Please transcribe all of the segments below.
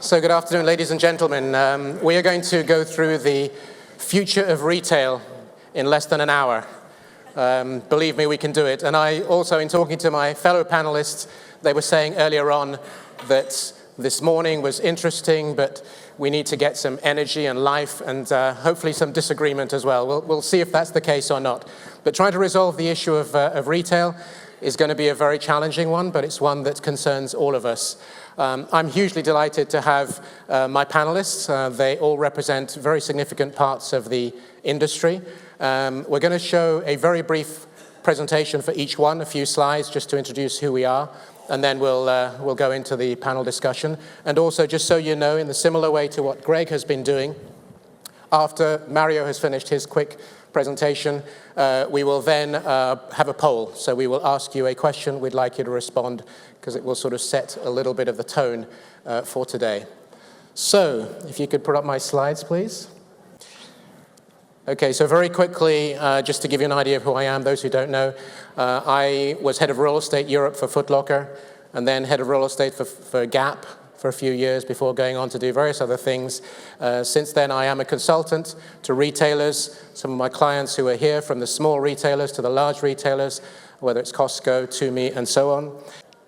So good afternoon, ladies and gentlemen. We are going to go through the future of retail in less than an hour. Believe me, we can do it. And I also, in talking to my fellow panelists, they were saying earlier on that this morning was interesting, but we need to get some energy and life and hopefully some disagreement as well. We'll see if that's the case or not. But trying to resolve the issue of retail is going to be a very challenging one, but it's one that concerns all of us. I'm hugely delighted to have my panelists. They all represent very significant parts of the industry. We're going to show a very brief presentation for each one, a few slides just to introduce who we are, and then we'll go into the panel discussion. And also, just so you know, in the similar way to what Greg has been doing, after Mario has finished his quick presentation, we will then have a poll. So we will ask you a question. We'd like you to respond because it will sort of set a little bit of the tone for today. So if you could put up my slides, please. Okay, so very quickly, just to give you an idea of who I am, those who don't know, I was head of real estate Europe for Foot Locker, and then head of real estate for Gap for a few years before going on to do various other things. Since then, I am a consultant to retailers. Some of my clients who are here, from the small retailers to the large retailers, whether it's Costco, Tumi, and so on.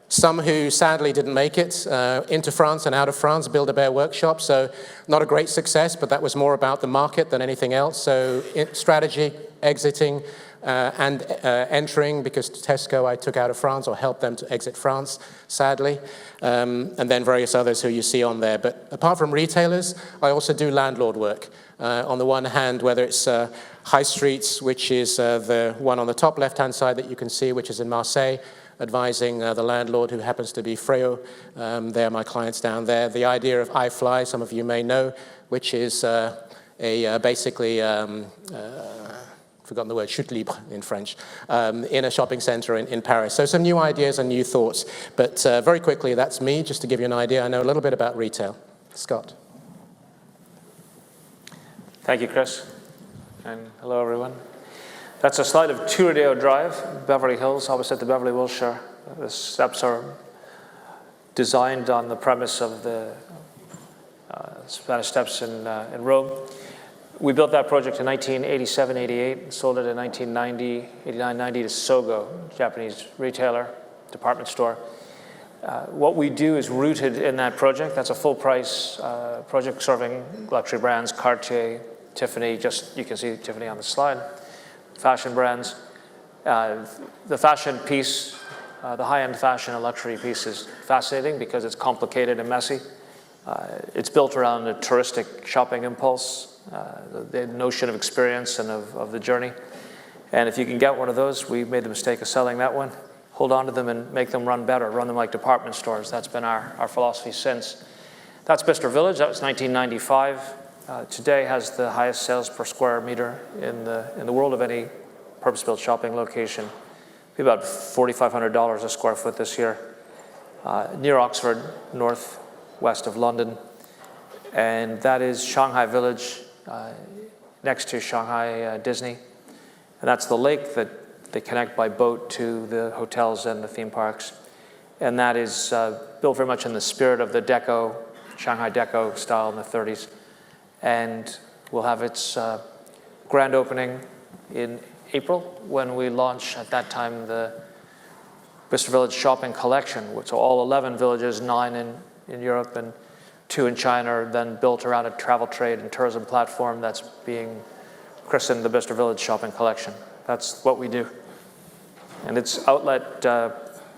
Some who sadly didn't make it into France and out of France, Build-A-Bear workshop. So not a great success, but that was more about the market than anything else. So strategy, exiting, and entering, because Tesco I took out of France or helped them to exit France, sadly, and then various others who you see on there. But apart from retailers, I also do landlord work. On the one hand, whether it's High Streets, which is the one on the top left-hand side that you can see, which is in Marseille, advising the landlord, who happens to be Freo. They're my clients down there. The idea of iFly, some of you may know, which is basically forgotten the word, chute libre in French, in a shopping center in Paris. So some new ideas and new thoughts. But very quickly, that's me, just to give you an idea. I know a little bit about retail. Scott. Thank you, Chris. And hello, everyone. That's a slide of Two Rodeo Drive, Beverly Hills, opposite the Beverly Wilshire. The steps are designed on the premise of the Spanish Steps in Rome. We built that project in 1987-88 and sold it in 1989-90 to Sogo, Japanese retailer, department store. What we do is rooted in that project. That's a full-price project serving luxury brands, Cartier, Tiffany, you can see Tiffany on the slide, fashion brands. The fashion piece, the high-end fashion and luxury piece is fascinating because it's complicated and messy. It's built around a touristic shopping impulse, the notion of experience and of the journey. And if you can get one of those, we made the mistake of selling that one. Hold on to them and make them run better, run them like department stores. That's been our philosophy since. That's Bicester Village, that was 1995. Today has the highest sales per square meter in the world of any purpose-built shopping location. Be about $4,500 a square foot this year. Near Oxford, northwest of London. And that is Shanghai Village, next to Shanghai Disney. And that's the lake that they connect by boat to the hotels and the theme parks. And that is built very much in the spirit of the Deco, Shanghai Deco style in the 30s. And will have its grand opening in April when we launch, at that time, the Bicester Village Shopping Collection, so all 11 villages, 9 in Europe and 2 in China, are then built around a travel trade and tourism platform that's being christened the Bicester Village Shopping Collection. That's what we do. And it's outlet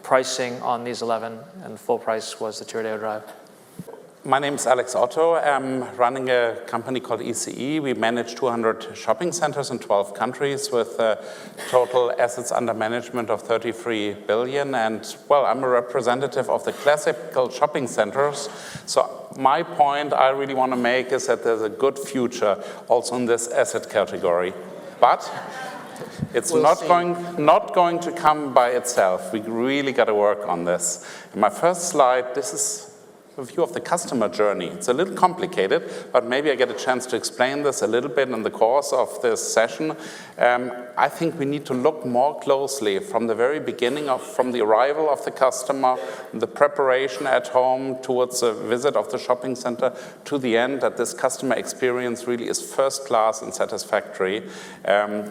pricing on these 11, and full price was the Two Rodeo Drive. My name is Otto. I'm running a company called ECE. We manage 200 shopping centers in 12 countries with total assets under management of 33 billion. And, well, I'm a representative of the classical shopping centers. So my point I really want to make is that there's a good future also in this asset category. But it's not going to come by itself. We really got to work on this. In my first slide, this is a a view of the customer journey. It's a little complicated, but maybe I get a chance to explain this a little bit in the course of this session. I think we need to look more closely from the very beginning, from the arrival of the customer, the preparation at home towards the visit of the shopping center, to the end, that this customer experience really is first class and satisfactory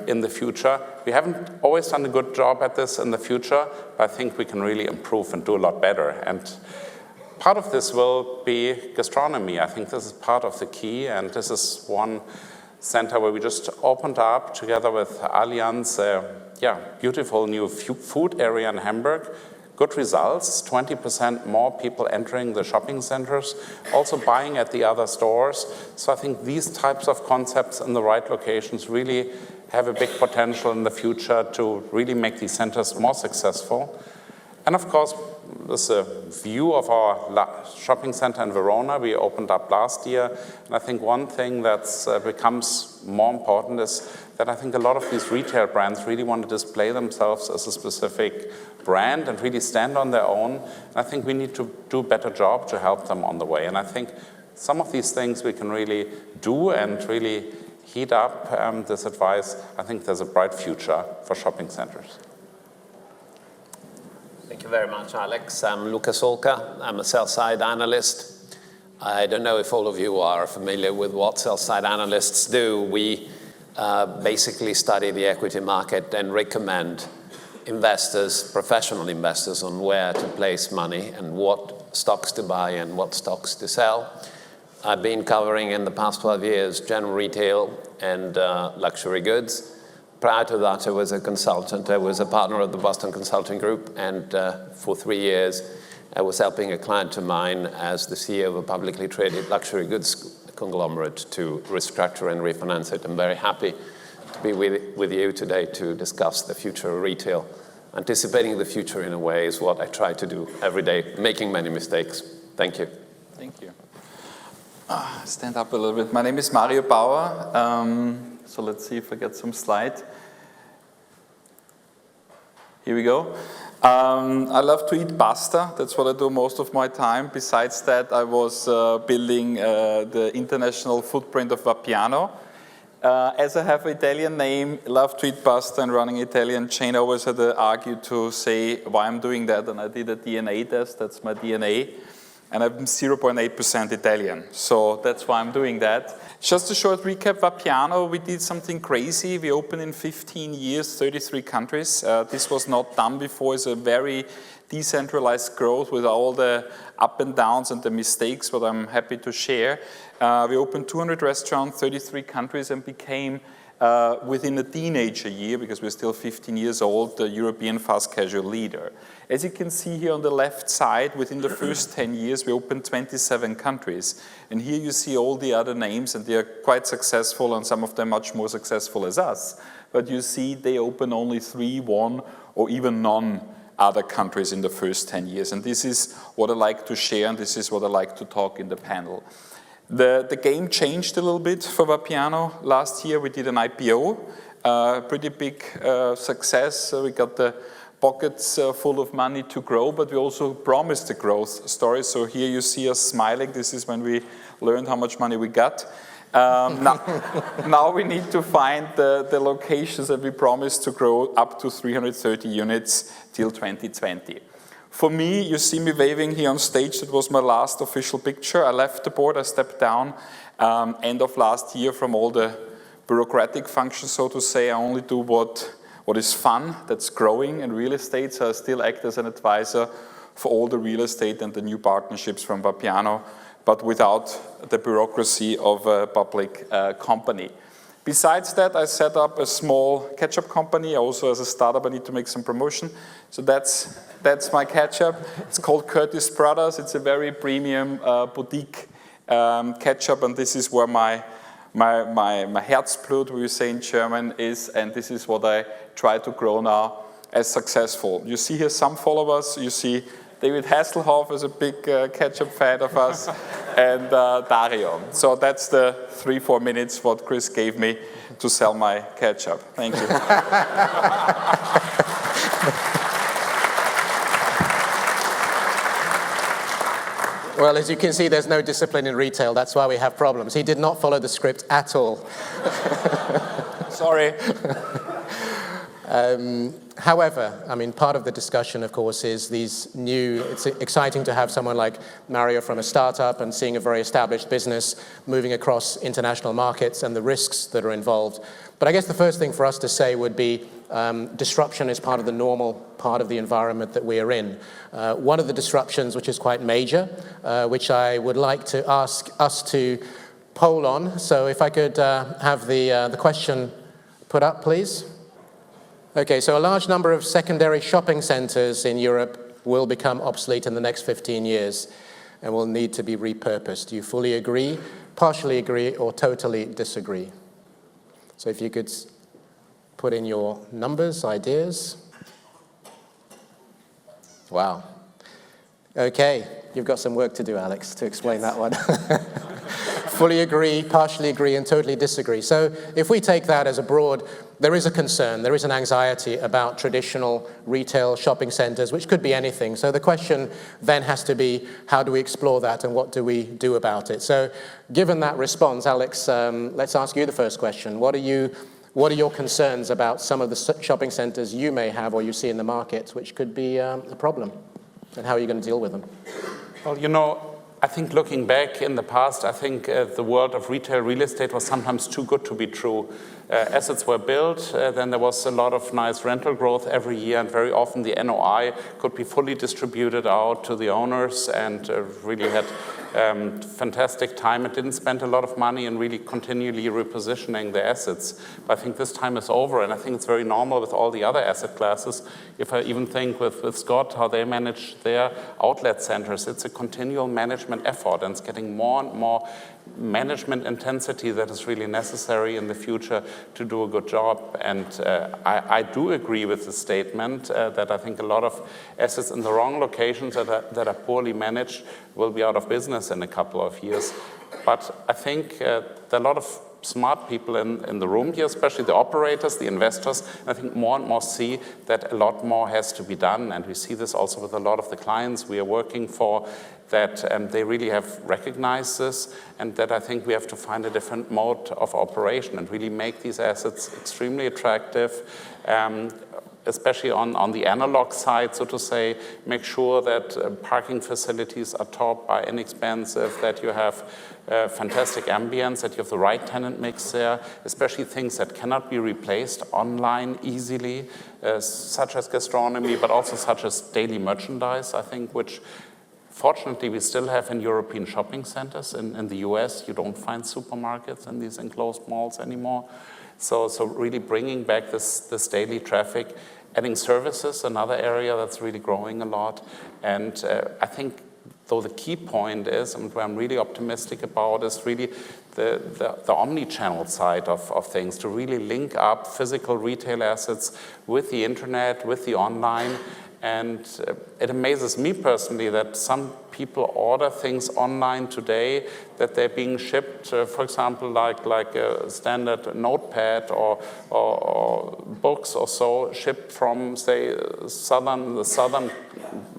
in the future. We haven't always done a good job at this in the future, but I think we can really improve and do a lot better. And part of this will be gastronomy. I think this is part of the key, and this is one center where we just opened up together with Allianz, beautiful new food area in Hamburg. Good results, 20% more people entering the shopping centers, also buying at the other stores. So I think these types of concepts in the right locations really have a big potential in the future to really make these centers more successful. And of course, this is a view of our shopping center in Verona we opened up last year. And I think one thing that becomes more important is that I think a lot of these retail brands really want to display themselves as a specific brand and really stand on their own. And I think we need to do a better job to help them on the way. And I think some of these things we can really do and really heat up this advice. I think there's a bright future for shopping centers. Thank you very much, Alex. I'm Luca Solca. I'm a sell-side analyst. I don't know if all of you are familiar with what sell-side analysts do. We basically study the equity market and recommend investors, professional investors, on where to place money and what stocks to buy and what stocks to sell. I've been covering in the past 12 years general retail and luxury goods. Prior to that, I was a consultant. I was a partner of the Boston Consulting Group, and for 3 years, I was helping a client of mine as the CEO of a publicly traded luxury goods conglomerate to restructure and refinance it. I'm very happy to be with you today to discuss the future of retail. Anticipating the future in a way is what I try to do every day, making many mistakes. Thank you. Thank you. Stand up a little bit. My name is Mario Bauer. So let's see if I get some slides. Here we go. I love to eat pasta. That's what I do most of my time. Besides that, I was building the international footprint of Vapiano. As I have an Italian name, love to eat pasta and running Italian chain, I always had to argue to say why I'm doing that, and I did a DNA test. That's my DNA. And I'm 0.8% Italian, so that's why I'm doing that. Just a short recap, Vapiano, we did something crazy. We opened in 15 years, 33 countries. This was not done before. It's a very decentralized growth with all the up and downs and the mistakes, but I'm happy to share. We opened 200 restaurants, 33 countries, and became, within a teenager year, because we're still 15 years old, the European fast casual leader. As you can see here on the left side, within the first 10 years, we opened 27 countries. And here you see all the other names, and they are quite successful, and some of them much more successful as us. But you see they open only 3, 1, or even none other countries in the first 10 years. And this is what I like to share, and this is what I like to talk in the panel. The game changed a little bit for Vapiano. Last year we did an IPO, pretty big success. We got the pockets full of money to grow, but we also promised a growth story. So here you see us smiling. This is when we learned how much money we got. Now we need to find the locations that we promised to grow up to 330 units till 2020. For me, you see me waving here on stage. That was my last official picture. I left the board, I stepped down end of last year from all the bureaucratic functions, so to say. I only do what is fun, that's growing in real estate. So I still act as an advisor for all the real estate and the new partnerships from Vapiano, but without the bureaucracy of a public company. Besides that, I set up a small ketchup company. Also, as a startup, I need to make some promotion. So that's my ketchup. It's called Curtis Brothers. It's a very premium boutique ketchup, and this is where my Herzblut, we say in German, is, and this is what I try to grow now as successful. You see here some followers. You see David Hasselhoff is a big ketchup fan of us, and Dario. So that's the 3-4 minutes what Chris gave me to sell my ketchup. Thank you. Well, as you can see, there's no discipline in retail. That's why we have problems. He did not follow the script at all. Sorry. However, I mean, part of the discussion, of course, is it's exciting to have someone like Mario from a startup and seeing a very established business moving across international markets and the risks that are involved. But I guess the first thing for us to say would be disruption is part of the normal part of the environment that we are in. One of the disruptions, which is quite major, which I would like to ask us to poll on. So if I could have the question put up, please. Okay, so a large number of secondary shopping centers in Europe will become obsolete in the next 15 years and will need to be repurposed. Do you fully agree, partially agree, or totally disagree? So if you could put in your numbers, ideas. Wow. Okay, you've got some work to do, Alex, to explain that one. Fully agree, partially agree, and totally disagree. So if we take that as a broad, there is a concern, there is an anxiety about traditional retail shopping centers, which could be anything. So the question then has to be, how do we explore that and what do we do about it? So given that response, Alex, let's ask you the first question. What are your concerns about some of the shopping centers you may have or you see in the market, which could be a problem? And how are you going to deal with them? Well, you know, I think looking back in the past, I think the world of retail real estate was sometimes too good to be true. Assets were built, then there was a lot of nice rental growth every year, and very often the NOI could be fully distributed out to the owners and really had fantastic time. It didn't spend a lot of money in really continually repositioning the assets. But I think this time is over, and I think it's very normal with all the other asset classes. If I even think with Scott, how they manage their outlet centers, it's a continual management effort, and it's getting more and more management intensity that is really necessary in the future to do a good job. And I do agree with the statement that I think a lot of assets in the wrong locations that are poorly managed will be out of business in a couple of years. But I think there are a lot of smart people in the room here, especially the operators, the investors. And I think more and more see that a lot more has to be done. And we see this also with a lot of the clients we are working for, that they really have recognized this, and that I think we have to find a different mode of operation and really make these assets extremely attractive, especially on the analog side, so to say, make sure that parking facilities are top, are inexpensive, that you have fantastic ambience, that you have the right tenant mix there, especially things that cannot be replaced online easily, such as gastronomy, but also such as daily merchandise, I think, which fortunately we still have in European shopping centers. In the US, you don't find supermarkets in these enclosed malls anymore. So really bringing back this daily traffic, adding services, another area that's really growing a lot. And I think, though the key point is, and where I'm really optimistic about, is really the omni-channel side of things, to really link up physical retail assets with the internet, with the online. And it amazes me personally that some people order things online today, that they're being shipped, for example, like a standard notepad or books or so, shipped from, say, the southern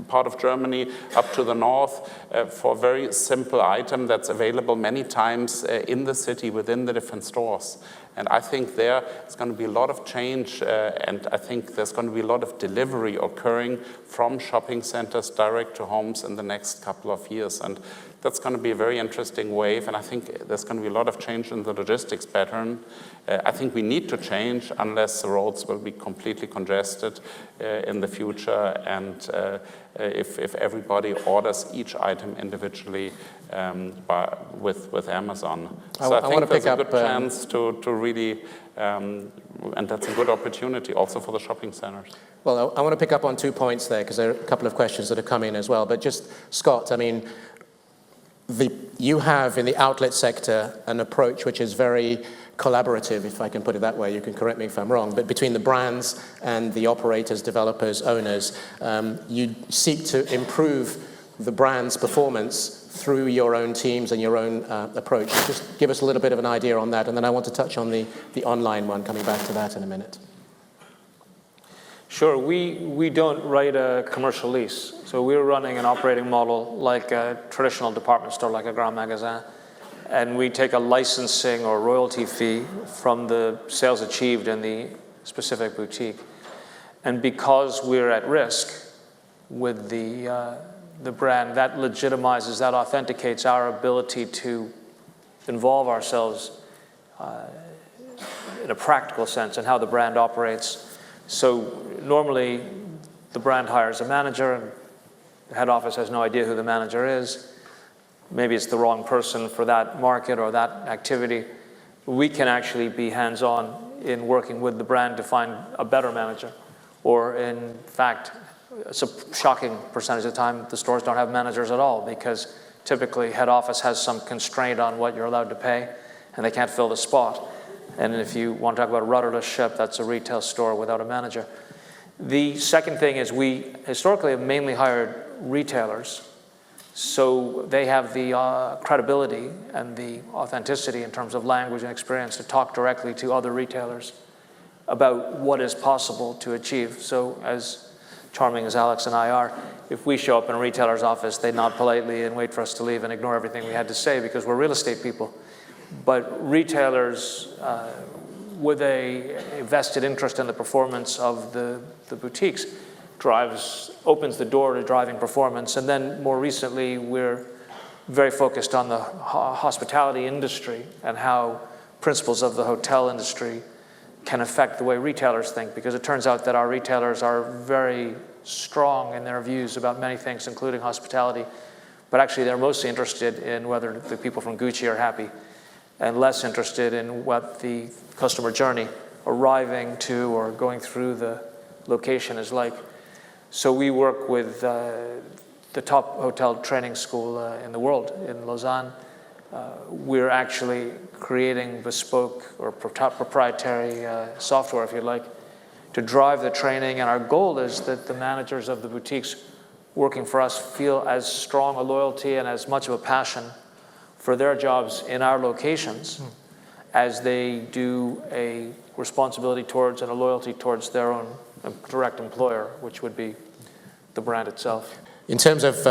part of Germany up to the north for a very simple item that's available many times in the city within the different stores. And I think there's going to be a lot of change, and I think there's going to be a lot of delivery occurring from shopping centers direct to homes in the next couple of years. And that's going to be a very interesting wave, and I think there's going to be a lot of change in the logistics pattern. I think we need to change unless the roads will be completely congested in the future, and if everybody orders each item individually with Amazon. So I think there's a good chance to really, and that's a good opportunity also for the shopping centers. Well, I want to pick up on 2 points there, because there are a couple of questions that have come in as well. But just, Scott, I mean, you have in the outlet sector an approach which is very collaborative, if I can put it that way. You can correct me if I'm wrong, but between the brands and the operators, developers, owners, you seek to improve the brand's performance through your own teams and your own approach. Just give us a little bit of an idea on that, and then I want to touch on the online one, coming back to that in a minute. Sure, we don't write a commercial lease. So we're running an operating model like a traditional department store, like a Grand Magasin. And we take a licensing or royalty fee from the sales achieved in the specific boutique. And because we're at risk with the brand, that legitimizes, that authenticates our ability to involve ourselves in a practical sense in how the brand operates. So normally the brand hires a manager and the head office has no idea who the manager is. Maybe it's the wrong person for that market or that activity. We can actually be hands-on in working with the brand to find a better manager. Or in fact, it's a shocking percentage of the time the stores don't have managers at all because typically head office has some constraint on what you're allowed to pay and they can't fill the spot. And if you want to talk about a rudderless ship, that's a retail store without a manager. The second thing is we historically have mainly hired retailers, so they have the credibility and the authenticity in terms of language and experience to talk directly to other retailers about what is possible to achieve. So as charming as Alex and I are, if we show up in a retailer's office, they nod politely and wait for us to leave and ignore everything we had to say because we're real estate people. But retailers with a vested interest in the performance of the boutiques opens the door to driving performance. And then more recently, we're very focused on the hospitality industry and how principles of the hotel industry can affect the way retailers think, because it turns out that our retailers are very strong in their views about many things, including hospitality. But actually, they're mostly interested in whether the people from Gucci are happy and less interested in what the customer journey arriving to or going through the location is like. So we work with the top hotel training school in the world, in Lausanne. We're actually creating bespoke or proprietary software, if you like, to drive the training. And our goal is that the managers of the boutiques working for us feel as strong a loyalty and as much of a passion for their jobs in our locations as they do a responsibility towards and a loyalty towards their own direct employer, which would be the brand itself. In terms of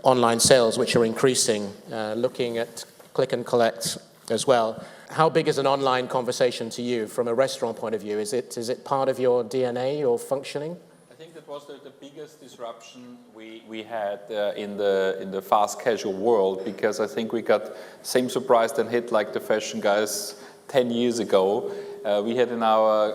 online sales, which are increasing, looking at click and collect as well, how big is an online conversation to you from a restaurant point of view? Is it part of your DNA or functioning? I think that was the biggest disruption we had in the fast casual world, because I think we got same surprise and hit like the fashion guys 10 years ago. We had in our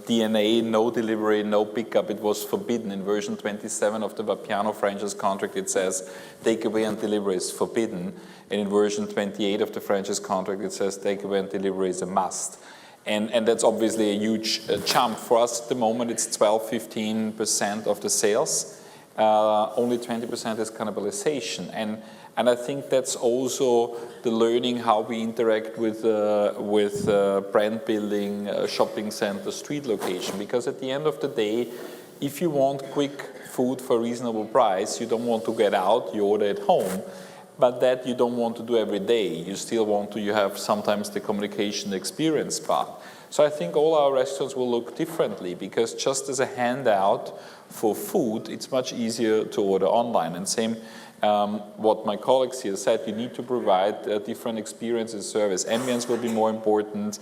DNA no delivery, no pickup. It was forbidden. In version 27 of the Vapiano franchise contract, it says takeaway and delivery is forbidden. And in version 28 of the franchise contract, it says takeaway and delivery is a must. And that's obviously a huge jump. For us at the moment, it's 12-15% of the sales. Only 20% is cannibalization. And I think that's also the learning how we interact with brand building, shopping center, street location. Because at the end of the day, if you want quick food for a reasonable price, you don't want to get out, you order at home. But that you don't want to do every day. You still want to, you have sometimes the communication experience part. So I think all our restaurants will look differently, because just as a handout for food, it's much easier to order online. And same, what my colleagues here said, you need to provide different experiences, service. Ambience will be more important,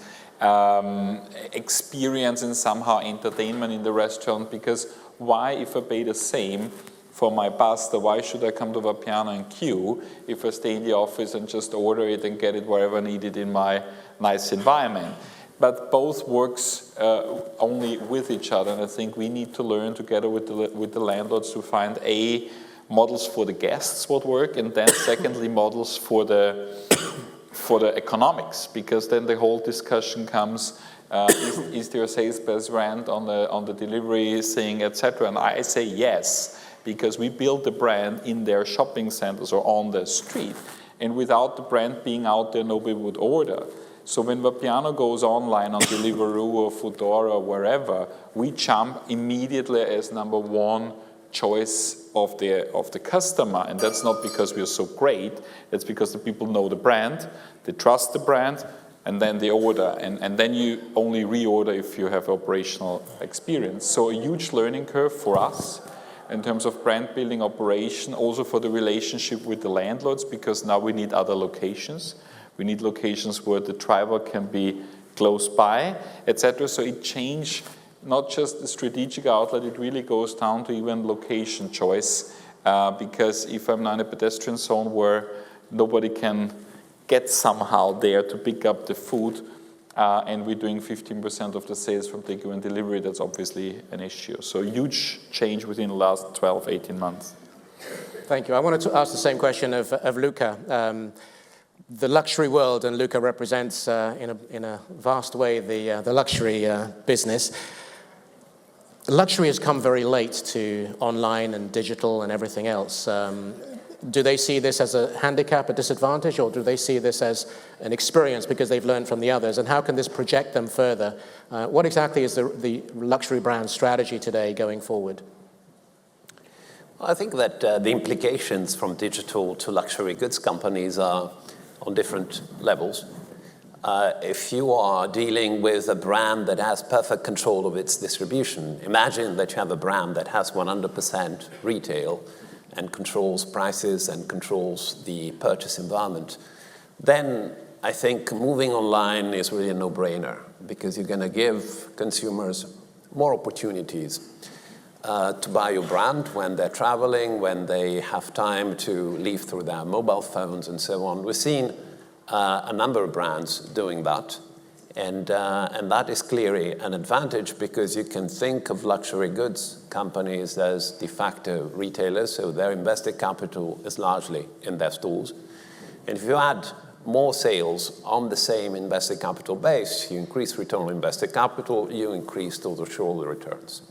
experience and somehow entertainment in the restaurant, because why, if I pay the same for my pasta, why should I come to Vapiano and queue if I stay in the office and just order it and get it wherever I need it in my nice environment? But both works only with each other, and I think we need to learn together with the landlords to find models for the guests what work, and then secondly models for the economics, because then the whole discussion comes. Is there a sales-based rent on the delivery thing, etc.? And I say yes, because we build the brand in their shopping centers or on the street. And without the brand being out there, nobody would order. So when Vapiano goes online on Deliveroo or Foodora or wherever, we jump immediately as number one choice of the customer. And that's not because we're so great, it's because the people know the brand, they trust the brand, and then they order, and then you only reorder if you have operational experience. So a huge learning curve for us in terms of brand building operation, also for the relationship with the landlords, because now we need other locations. We need locations where the driver can be close by, etc. So it changed not just the strategic outlet, it really goes down to even location choice, because if I'm now in a pedestrian zone where nobody can get somehow there to pick up the food, and we're doing 15% of the sales from takeaway and delivery, that's obviously an issue. So huge change within the last 12, 18 months. Thank you. I wanted to ask the same question of Luca. The luxury world, and Luca represents in a vast way the luxury business. Luxury has come very late to online and digital and everything else. Do they see this as a handicap, a disadvantage, or do they see this as an experience because they've learned from the others? And how can this project them further? What exactly is the luxury brand strategy today going forward? I think that the implications from digital to luxury goods companies are on different levels. If you are dealing with a brand that has perfect control of its distribution, imagine that you have a brand that has 100% retail and controls prices and controls the purchase environment, then I think moving online is really a no-brainer, because you're going to give consumers more opportunities to buy your brand when they're traveling, when they have time to leaf through their mobile phones and so on. We've seen a number of brands doing that, and that is clearly an advantage, because you can think of luxury goods companies as de facto retailers, so their invested capital is largely in their stores. And if you add more sales on the same invested capital base, you increase return on invested capital, you increase total shareholder returns.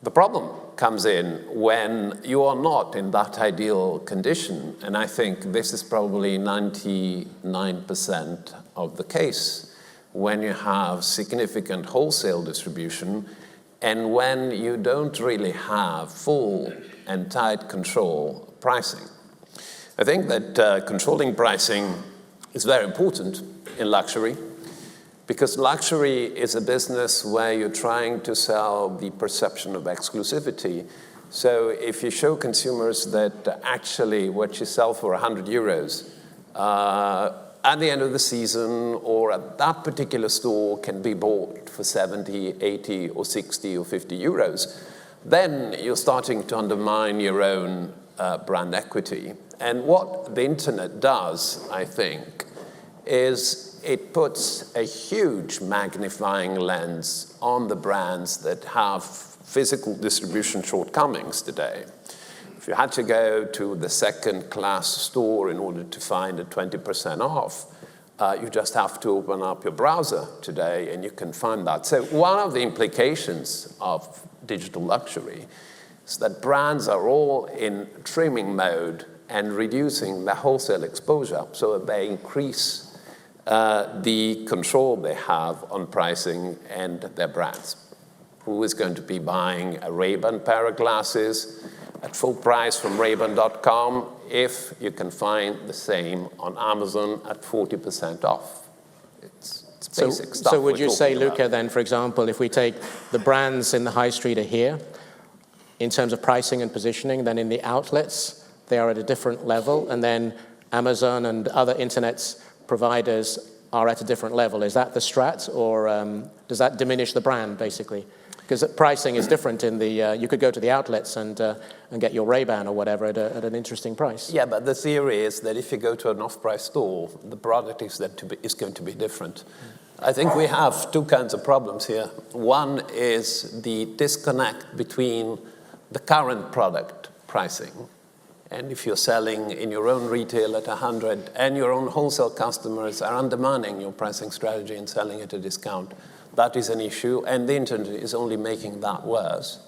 The problem comes in when you are not in that ideal condition, and I think this is probably 99% of the case, when you have significant wholesale distribution and when you don't really have full and tight control of pricing. I think that controlling pricing is very important in luxury, because luxury is a business where you're trying to sell the perception of exclusivity. So if you show consumers that actually what you sell for 100 euros at the end of the season or at that particular store can be bought for 70, 80, or 60 or 50 euros, then you're starting to undermine your own brand equity. And what the internet does, I think, is it puts a huge magnifying lens on the brands that have physical distribution shortcomings today. If you had to go to the second-class store in order to find a 20% off, you just have to open up your browser today and you can find that. So one of the implications of digital luxury is that brands are all in trimming mode and reducing their wholesale exposure so that they increase the control they have on pricing and their brands. Who is going to be buying a Ray-Ban pair of glasses at full price from Ray-Ban.com if you can find the same on Amazon at 40% off? It's basic stuff. So would you say, Luca, then, for example, if we take the brands in the high street are here, in terms of pricing and positioning, then in the outlets, they are at a different level, and then Amazon and other internet providers are at a different level? Is that the strat, or does that diminish the brand, basically? Because pricing is different in the, you could go to the outlets and get your Ray-Ban or whatever at an interesting price. Yeah, but the theory is that if you go to an off-price store, the product is going to be different. I think we have two kinds of problems here. One is the disconnect between the current product pricing, and if you're selling in your own retail at 100 and your own wholesale customers are undermining your pricing strategy and selling at a discount, that is an issue, and the internet is only making that worse.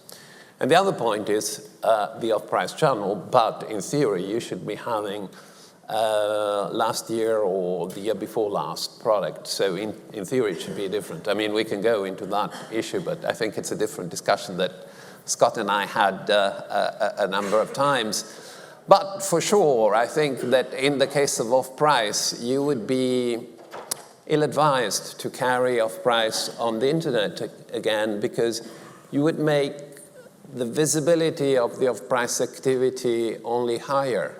And the other point is the off-price channel, but in theory you should be having last year or the year before last product. So in theory it should be different. I mean, we can go into that issue, but I think it's a different discussion that Scott and I had a number of times. But for sure, I think that in the case of off-price, you would be ill-advised to carry off-price on the internet again, because you would make the visibility of the off-price activity only higher.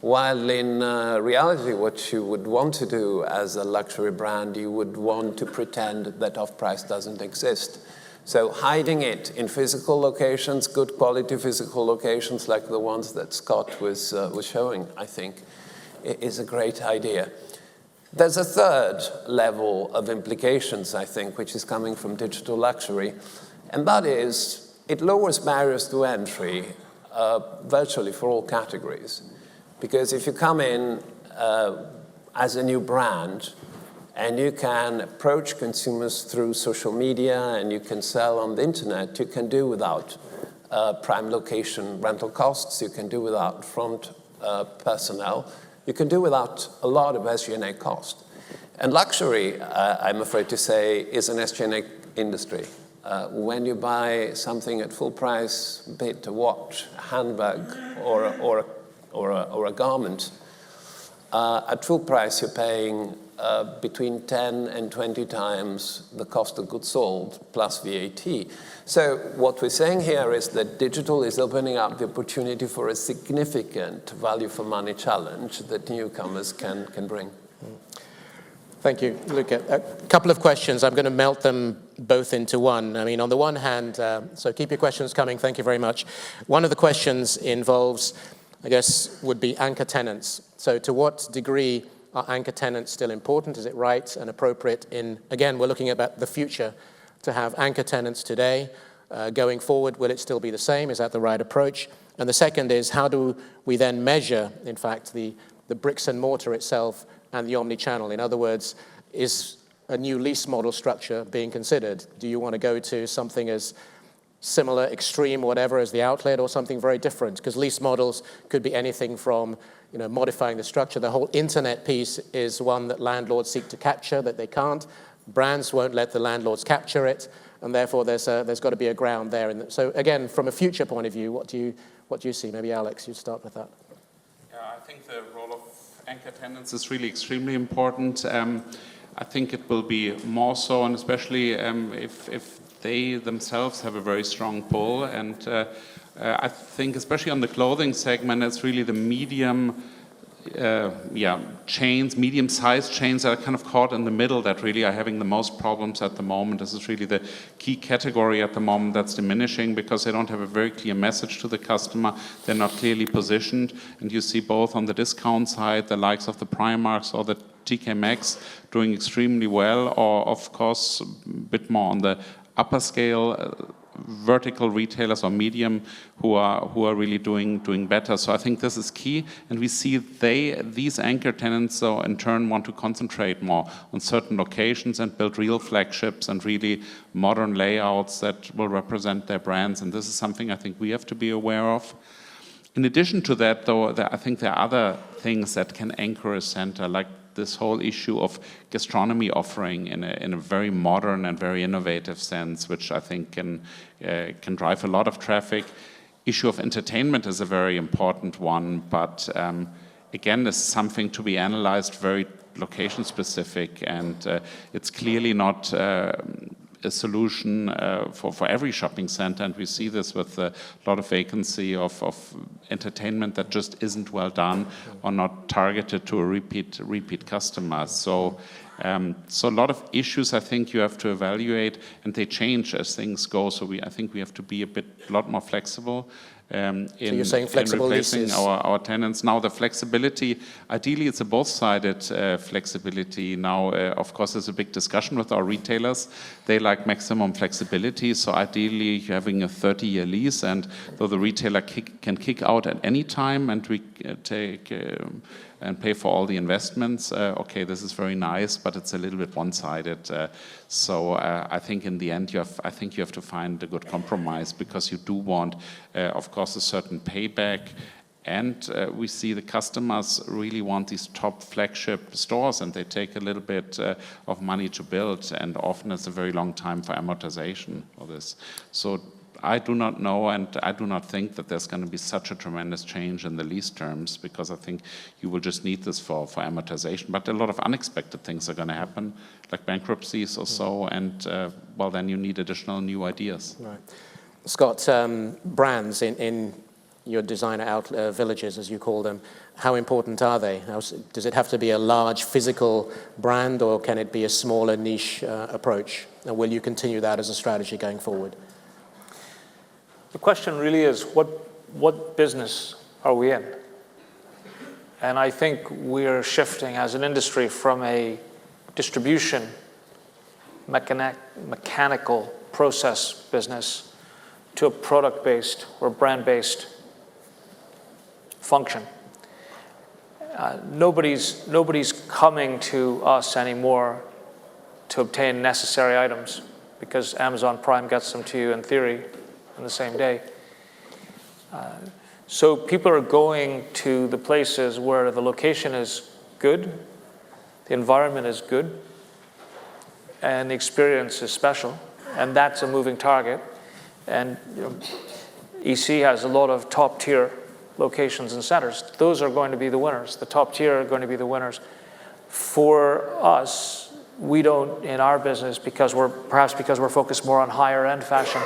While in reality, what you would want to do as a luxury brand, you would want to pretend that off-price doesn't exist. So hiding it in physical locations, good quality physical locations like the ones that Scott was showing, I think, is a great idea. There's a third level of implications, I think, which is coming from digital luxury, and that is it lowers barriers to entry virtually for all categories. Because if you come in as a new brand and you can approach consumers through social media and you can sell on the internet, you can do without prime location rental costs, you can do without front personnel, you can do without a lot of SG&A cost. And luxury, I'm afraid to say, is an SG&A industry. When you buy something at full price, be it a watch, a handbag, or a garment, at full price you're paying between 10 and 20 times the cost of goods sold plus VAT. So what we're saying here is that digital is opening up the opportunity for a significant value for money challenge that newcomers can bring. Thank you, Luca. A couple of questions. I'm going to melt them both into one. I mean, on the one hand, so keep your questions coming. Thank you very much. One of the questions involves, I guess, would be anchor tenants. So to what degree are anchor tenants still important? Is it right and appropriate in, again, we're looking at the future, to have anchor tenants today? Going forward, will it still be the same? Is that the right approach? And the second is, how do we then measure, in fact, the bricks and mortar itself and the omni-channel? In other words, is a new lease model structure being considered? Do you want to go to something as similar, extreme, whatever, as the outlet, or something very different? Because lease models could be anything from, modifying the structure. The whole internet piece is one that landlords seek to capture, that they can't. Brands won't let the landlords capture it, and therefore there's got to be a ground there. And so again, from a future point of view, what do you see? Maybe Alex, you start with that. Yeah, I think the role of anchor tenants is really extremely important. I think it will be more so, and especially if they themselves have a very strong pull. And I think especially on the clothing segment, it's really the medium-sized chains that are kind of caught in the middle that really are having the most problems at the moment. This is really the key category at the moment that's diminishing because they don't have a very clear message to the customer. They're not clearly positioned. And you see both on the discount side, the likes of the Primarks or the TK Maxx doing extremely well, or of course a bit more on the upper scale vertical retailers or medium who are really doing better. So I think this is key, and we see these anchor tenants so in turn want to concentrate more on certain locations and build real flagships and really modern layouts that will represent their brands, and this is something I think we have to be aware of. In addition to that, though, I think there are other things that can anchor a center, like this whole issue of gastronomy offering in a very modern and very innovative sense, which I think can drive a lot of traffic. Issue of entertainment is a very important one, but again, this is something to be analyzed very location specific, and it's clearly not a solution for every shopping center, and we see this with a lot of vacancy of entertainment that just isn't well done or not targeted to a repeat customer. So a lot of issues I think you have to evaluate, and they change as things go. So I think we have to be a lot more flexible. So you're saying flexible replacing leases? our tenants. Now the flexibility, ideally it's a both-sided flexibility. Now, of course, there's a big discussion with our retailers. They like maximum flexibility, so ideally you're having a 30-year lease, and though the retailer can kick out at any time and we take and pay for all the investments, okay, this is very nice, but it's a little bit one-sided. So I think in the end, you have to find a good compromise, because you do want, of course, a certain payback. And we see the customers really want these top flagship stores, and they take a little bit of money to build, and often it's a very long time for amortization of this. So I do not know, and I do not think that there's going to be such a tremendous change in the lease terms, because I think you will just need this for amortization. But a lot of unexpected things are going to happen, like bankruptcies or so, and well, then you need additional new ideas. Right. Scott, brands in your designer villages, as you call them, how important are they? Does it have to be a large physical brand, or can it be a smaller niche approach? And will you continue that as a strategy going forward? The question really is, what business are we in? And I think we're shifting as an industry from a distribution, mechanical process business to a product-based or brand-based function. Nobody's coming to us anymore to obtain necessary items, because Amazon Prime gets them to you in theory on the same day. So people are going to the places where the location is good, the environment is good, and the experience is special, and that's a moving target. And EC has a lot of top-tier locations and centers. Those are going to be the winners. The top tier are going to be the winners. For us, we don't, in our business, because we're focused more on higher end fashion,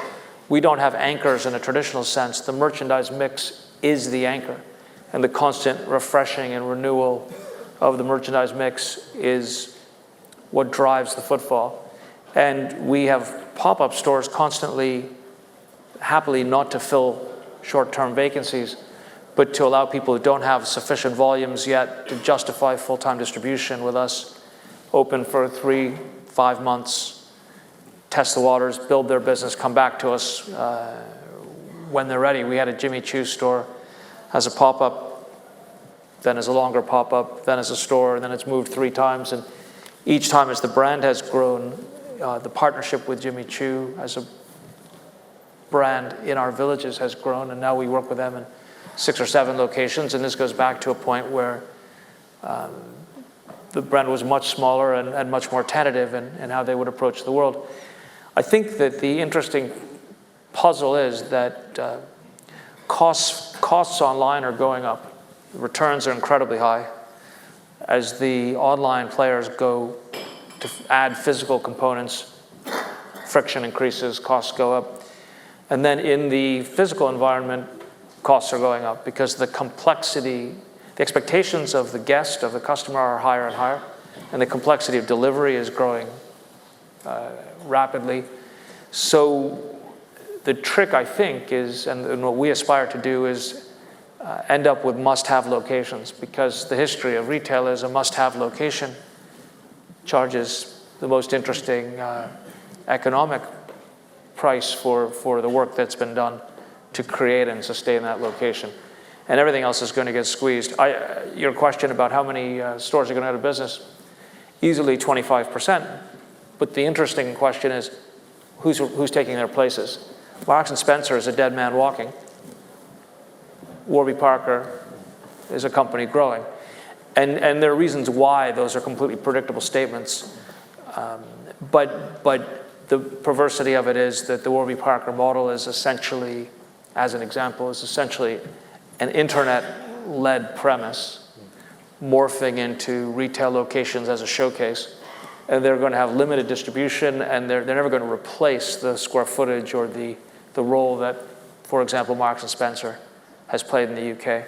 we don't have anchors in a traditional sense. The merchandise mix is the anchor, and the constant refreshing and renewal of the merchandise mix is what drives the footfall. And we have pop-up stores constantly, happily not to fill short-term vacancies, but to allow people who don't have sufficient volumes yet to justify full-time distribution with us, open for 3-5 months, test the waters, build their business, come back to us when they're ready. We had a Jimmy Choo store as a pop-up, then as a longer pop-up, then as a store, and then it's moved 3 times. And each time as the brand has grown, the partnership with Jimmy Choo as a brand in our villages has grown, and now we work with them in 6 or 7 locations, and this goes back to a point where the brand was much smaller and much more tentative in how they would approach the world. I think that the interesting puzzle is that costs online are going up. Returns are incredibly high. As the online players go to add physical components, friction increases, costs go up. And then in the physical environment, costs are going up because the complexity, the expectations of the guest, of the customer are higher and higher, and the complexity of delivery is growing rapidly. So the trick, I think, is, and what we aspire to do is end up with must-have locations, because the history of retail is a must-have location charges the most interesting economic price for the work that's been done to create and sustain that location. And everything else is going to get squeezed. Your question about how many stores are going to go out of business, easily 25%. But the interesting question is, who's taking their places? Marks and Spencer is a dead man walking. Warby Parker is a company growing. And there are reasons why those are completely predictable statements. But the perversity of it is that the Warby Parker model is essentially, as an example, is essentially an internet-led premise morphing into retail locations as a showcase. And they're going to have limited distribution, and they're never going to replace the square footage or the role that, for example, Marks and Spencer has played in the UK.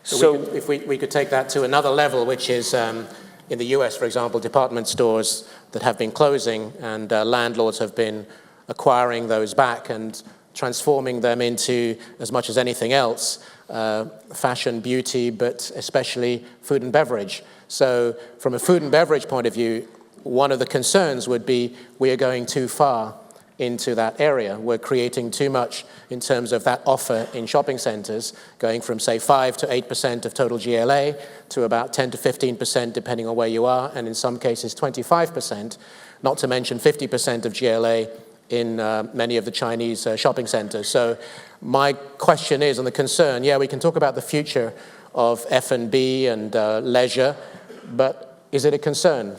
So if we could take that to another level, which is in the US, for example, department stores that have been closing, and landlords have been acquiring those back and transforming them into, as much as anything else, fashion, beauty, but especially food and beverage. So from a food and beverage point of view, one of the concerns would be we are going too far into that area. We're creating too much in terms of that offer in shopping centers, going from, say, 5 to 8% of total GLA to about 10 to 15%, depending on where you are, and in some cases 25%, not to mention 50% of GLA in many of the Chinese shopping centers. So my question is, and the concern, we can talk about the future of F&B and leisure, but is it a concern?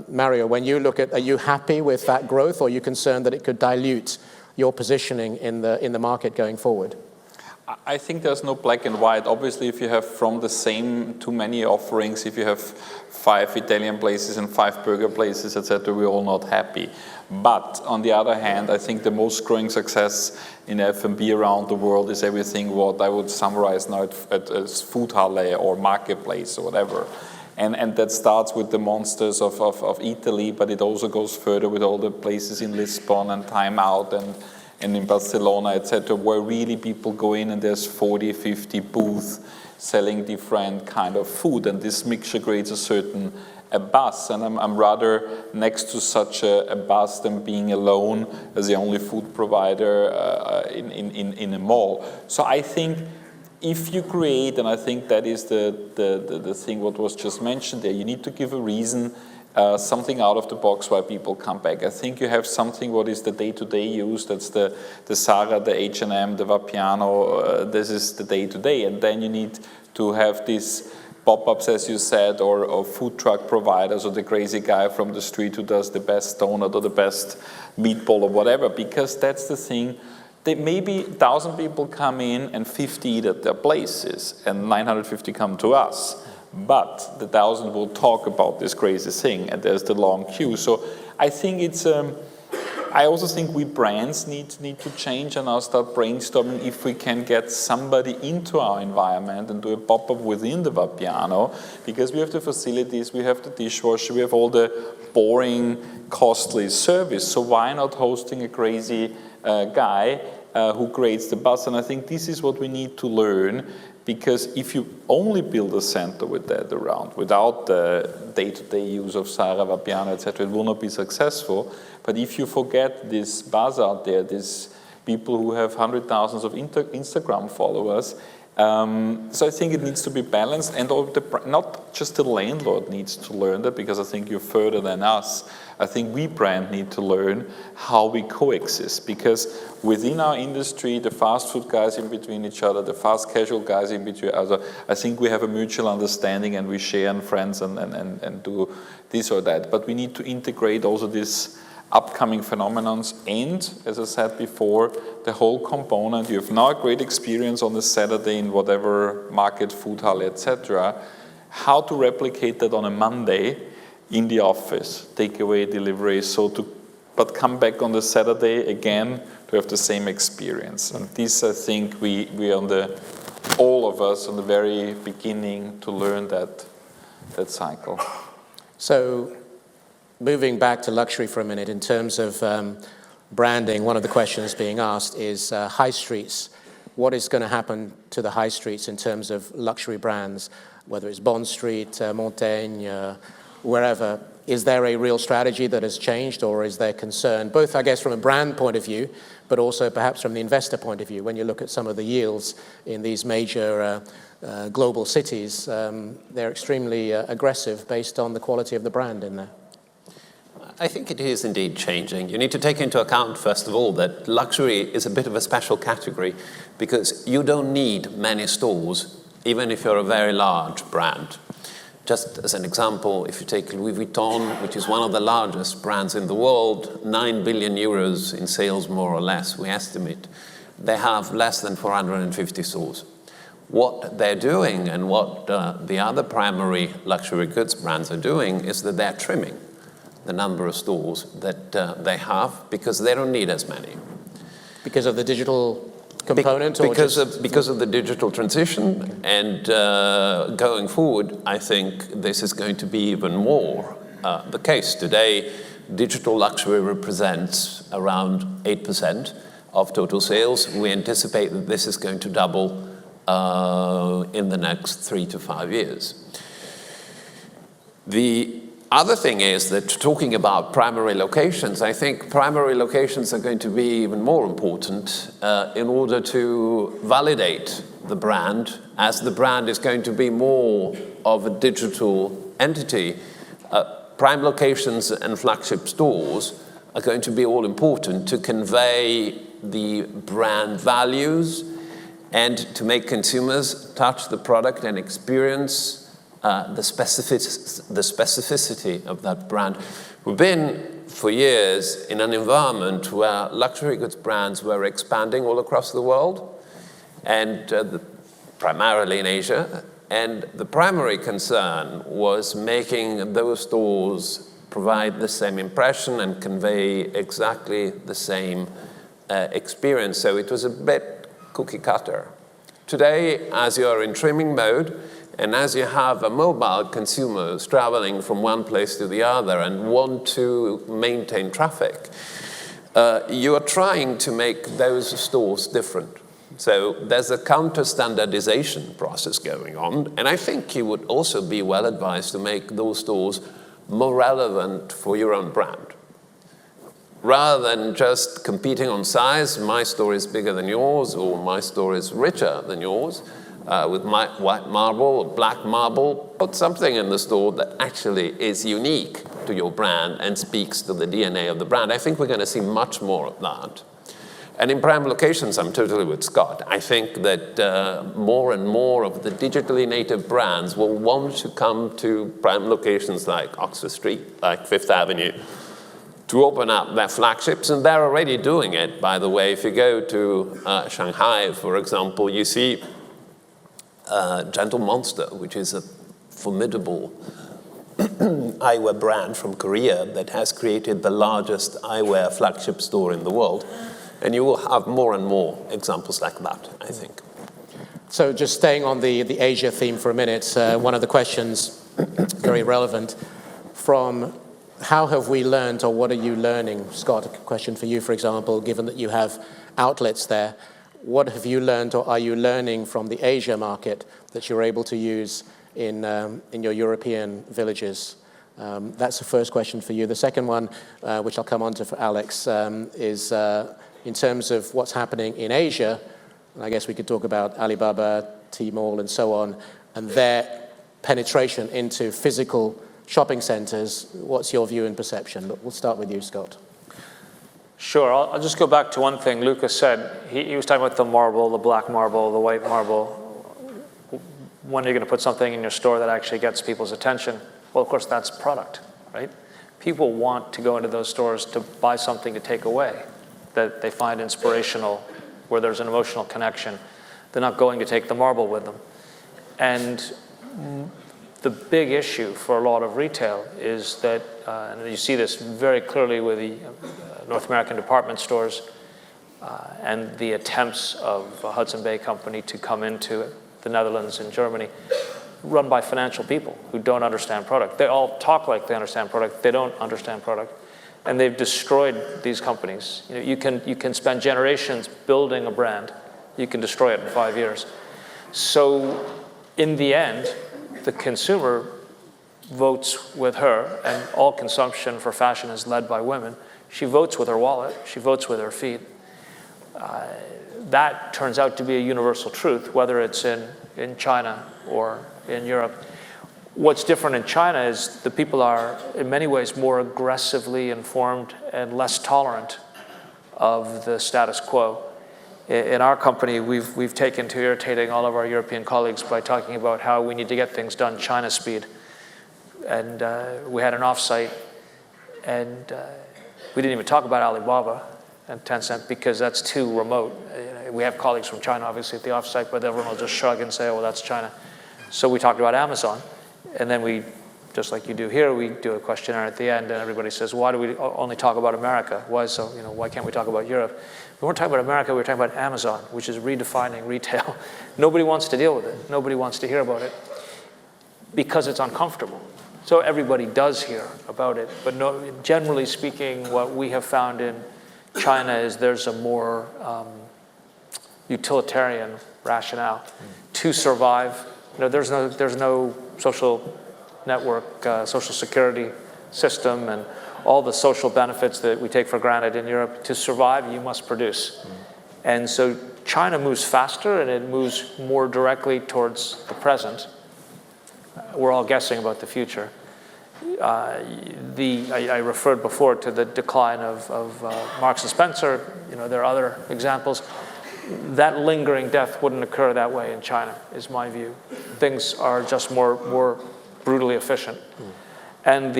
Mario, when you look at, are you happy with that growth, or are you concerned that it could dilute your positioning in the market going forward? I think there's no black and white. Obviously, if you have from the same too many offerings, if you have 5 Italian places and 5 burger places, etc., we're all not happy. But on the other hand, I think the most growing success in F&B around the world is everything what I would summarize now as food halle or marketplace or whatever. And that starts with the monsters of Italy, but it also goes further with all the places in Lisbon and Time Out and in Barcelona, etc., where really people go in and there's 40, 50 booths selling different kind of food, and this mixture creates a certain buzz, and I'm rather next to such a buzz than being alone as the only food provider in a mall. So I think if you create, and I think that is the thing what was just mentioned there, you need to give a reason, something out of the box why people come back. I think you have something what is the day-to-day use, that's the Zara, the H&M, the Vapiano, this is the day-to-day, and then you need to have these pop-ups, as you said, or food truck providers, or the crazy guy from the street who does the best donut or the best meatball or whatever, because that's the thing. Maybe 1,000 people come in and 50 eat at their places, and 950 come to us. But the 1,000 will talk about this crazy thing, and there's the long queue. So I think it's. I also think we brands need to change and now start brainstorming if we can get somebody into our environment and do a pop-up within the Vapiano, because we have the facilities, we have the dishwasher, we have all the boring, costly service. So why not hosting a crazy guy who creates the buzz? And I think this is what we need to learn, because if you only build a center with that around, without the day-to-day use of Zara, Vapiano, etc., it will not be successful. But if you forget this buzz out there, these people who have 100,000 of Instagram followers, so I think it needs to be balanced, and not just the landlord needs to learn that, because I think you're further than us. I think we brand need to learn how we coexist, because within our industry, the fast food guys in between each other, the fast casual guys in between other, I think we have a mutual understanding and we share and friends and do this or that. But we need to integrate also this upcoming phenomenons, and as I said before, the whole component. You have now a great experience on a Saturday in whatever market, food hall, etc. How to replicate that on a Monday in the office, takeaway, delivery, but come back on the Saturday again to have the same experience. And this, I think, we are all of us on the very beginning to learn that cycle. So, moving back to luxury for a minute, in terms of branding, one of the questions being asked is high streets. What is going to happen to the high streets in terms of luxury brands, whether it's Bond Street, Montaigne, wherever? Is there a real strategy that has changed, or is there concern, both, I guess, from a brand point of view, but also perhaps from the investor point of view, when you look at some of the yields in these major global cities, they're extremely aggressive based on the quality of the brand in there? I think it is indeed changing. You need to take into account, first of all, that luxury is a bit of a special category, because you don't need many stores, even if you're a very large brand. Just as an example, if you take Louis Vuitton, which is one of the largest brands in the world, 9 billion euros in sales, more or less, we estimate, they have less than 450 stores. What they're doing, and what the other primary luxury goods brands are doing, is that they're trimming the number of stores that they have, because they don't need as many. Because of the digital component? Because of the digital transition, and going forward, I think this is going to be even more the case. Today, digital luxury represents around 8% of total sales. We anticipate that this is going to double in the next 3 to 5 years. The other thing is that, talking about primary locations, I think primary locations are going to be even more important in order to validate the brand, as the brand is going to be more of a digital entity. Prime locations and flagship stores are going to be all important to convey the brand values and to make consumers touch the product and experience the specificity of that brand. We've been for years in an environment where luxury goods brands were expanding all across the world, and primarily in Asia. And the primary concern was making those stores provide the same impression and convey exactly the same experience. So it was a bit cookie cutter. Today, as you are in trimming mode, and as you have a mobile consumers traveling from one place to the other and want to maintain traffic, you are trying to make those stores different. So there's a counter-standardization process going on, and I think you would also be well advised to make those stores more relevant for your own brand. Rather than just competing on size, my store is bigger than yours, or my store is richer than yours, with my white marble or black marble, put something in the store that actually is unique to your brand and speaks to the DNA of the brand. I think we're going to see much more of that. And in prime locations, I'm totally with Scott. I think that more and more of the digitally native brands will want to come to prime locations like Oxford Street, like Fifth Avenue, to open up their flagships, and they're already doing it, by the way. If you go to Shanghai, for example, you see Gentle Monster, which is a formidable eyewear brand from Korea that has created the largest eyewear flagship store in the world. And you will have more and more examples like that, I think. So just staying on the Asia theme for a minute, one of the questions, very relevant, from how have we learned, or what are you learning? Scott, a question for you, for example, given that you have outlets there. What have you learned, or are you learning from the Asia market that you're able to use in your European villages? That's the first question for you. The second one, which I'll come on to for Alex, is in terms of what's happening in Asia. And I guess we could talk about Alibaba, Tmall, and so on, and their penetration into physical shopping centers. What's your view and perception? But we'll start with you, Scott. Sure, I'll just go back to one thing Luca said. He was talking about the marble, the black marble, the white marble. When are you going to put something in your store that actually gets people's attention? Well, of course, that's product, right? People want to go into those stores to buy something to take away that they find inspirational, where there's an emotional connection. They're not going to take the marble with them. And the big issue for a lot of retail is that, and you see this very clearly with the North American department stores and the attempts of a Hudson Bay company to come into the Netherlands and Germany, run by financial people who don't understand product. They all talk like they understand product. They don't understand product. And they've destroyed these companies. You know, you can spend generations building a brand. You can destroy it in 5 years. So in the end, the consumer votes with her, and all consumption for fashion is led by women. She votes with her wallet. She votes with her feet. That turns out to be a universal truth, whether it's in China or in Europe. What's different in China is the people are, in many ways, more aggressively informed and less tolerant of the status quo. In our company, we've taken to irritating all of our European colleagues by talking about how we need to get things done China speed. And we had an offsite, and we didn't even talk about Alibaba and Tencent because that's too remote. We have colleagues from China, obviously, at the offsite, but everyone will just shrug and say, oh, well, that's China. So we talked about Amazon. And then we, just like you do here, we do a questionnaire at the end, and everybody says, why do we only talk about America? Why can't we talk about Europe? We weren't talking about America, we were talking about Amazon, which is redefining retail. Nobody wants to deal with it. Nobody wants to hear about it because it's uncomfortable. So everybody does hear about it, but generally speaking, what we have found in China is there's a more utilitarian rationale to survive. There's no social network, social security system, and all the social benefits that we take for granted in Europe. To survive, you must produce. And so China moves faster, and it moves more directly towards the present. We're all guessing about the future. I referred before to the decline of Marks and Spencer. There are other examples. That lingering death wouldn't occur that way in China, is my view. Things are just more brutally efficient. And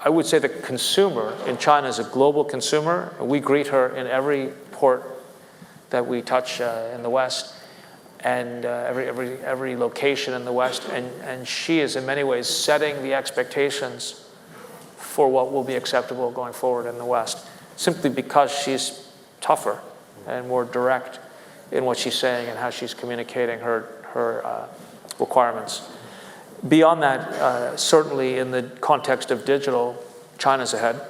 I would say the consumer in China is a global consumer. We greet her in every port that we touch in the West, and every location in the West. And she is in many ways setting the expectations for what will be acceptable going forward in the West, simply because she's tougher and more direct in what she's saying and how she's communicating her requirements. Beyond that, certainly in the context of digital, China's ahead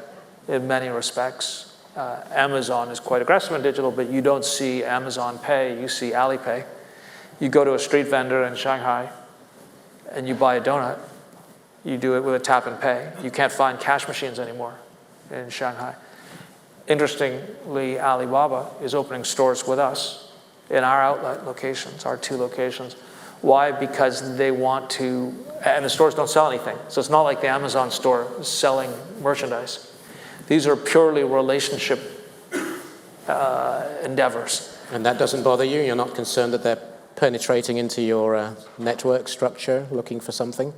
in many respects. Amazon is quite aggressive in digital, but you don't see Amazon Pay, you see Alipay. You go to a street vendor in Shanghai and you buy a donut, you do it with a tap and pay. You can't find cash machines anymore in Shanghai. Interestingly, Alibaba is opening stores with us in our outlet locations, our 2 locations. Why? Because they want to, and the stores don't sell anything. So it's not like the Amazon store is selling merchandise. These are purely relationship endeavors. And that doesn't bother you? You're not concerned that they're penetrating into your network structure, looking for something?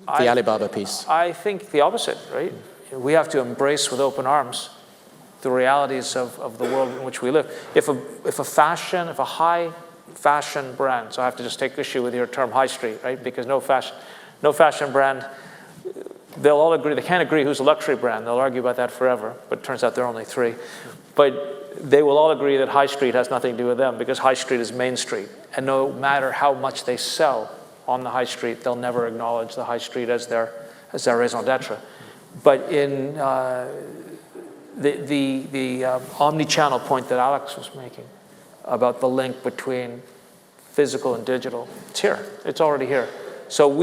The Alibaba piece. I think the opposite, right? We have to embrace with open arms the realities of the world in which we live. If a high fashion brand, so I have to just take issue with your term high street, right? Because no fashion brand, they'll all agree, they can't agree who's a luxury brand. They'll argue about that forever, but it turns out there are only 3. But they will all agree that high street has nothing to do with them, because high street is main street. And no matter how much they sell on the high street, they'll never acknowledge the high street as their raison d'etre. But in the omni-channel point that Alex was making about the link between physical and digital, it's here. It's already here. So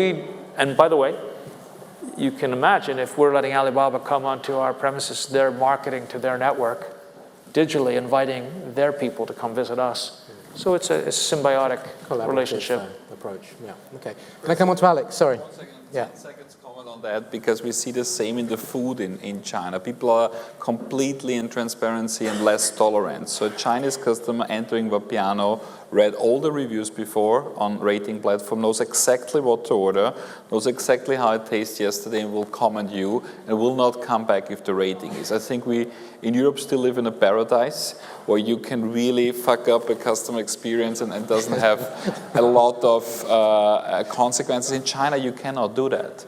and by the way, you can imagine if we're letting Alibaba come onto our premises, they're marketing to their network, digitally inviting their people to come visit us. So it's a symbiotic relationship. Approach, yeah. Okay. Can I come on to Alex? Sorry. 1 second. Yeah. 10 seconds comment on that, because we see the same in the food in China. People are completely in transparency and less tolerant. So a Chinese customer entering Vapiano read all the reviews before on rating platform, knows exactly what to order, knows exactly how it tasted yesterday, and will comment you, and will not come back if the rating is. I think we in Europe still live in a paradise where you can really fuck up a customer experience and doesn't have a lot of consequences. In China, you cannot do that.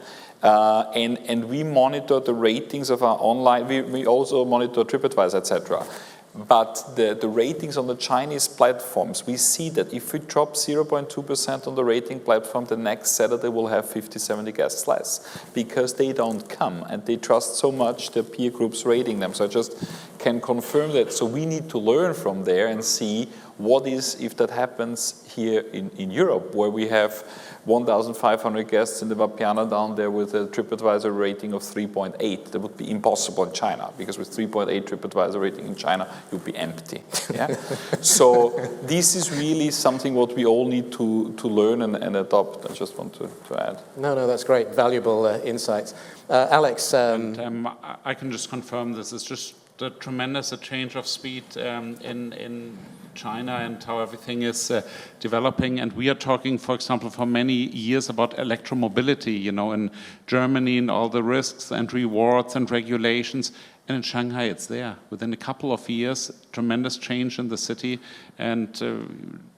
And we monitor the ratings of our online, we also monitor TripAdvisor, etc. But the ratings on the Chinese platforms, we see that if we drop 0.2% on the rating platform, the next Saturday we'll have 50, 70 guests less, because they don't come and they trust so much their peer groups rating them. So I just can confirm that. So we need to learn from there and see what is, if that happens here in Europe, where we have 1,500 guests in the Vapiano down there with a TripAdvisor rating of 3.8. That would be impossible in China, because with 3.8 TripAdvisor rating in China, you'd be empty. Yeah? So this is really something what we all need to learn and adopt. I just want to add. No, that's great. Valuable insights. Alex. I can just confirm this is just a tremendous change of speed in China and how everything is developing. And we are talking, for example, for many years about electromobility, in Germany, and all the risks and rewards and regulations. And in Shanghai, it's there. Within a couple of years, tremendous change in the city and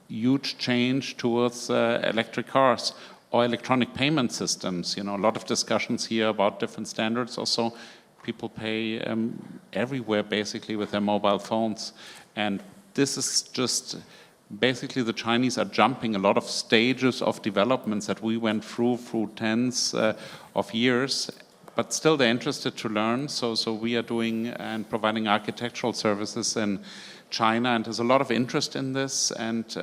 huge change towards electric cars or electronic payment systems. A lot of discussions here about different standards also. People pay everywhere, basically, with their mobile phones. And this is just, basically the Chinese are jumping a lot of stages of developments that we went through tens of years, but still they're interested to learn. So we are doing and providing architectural services in China, and there's a lot of interest in this, and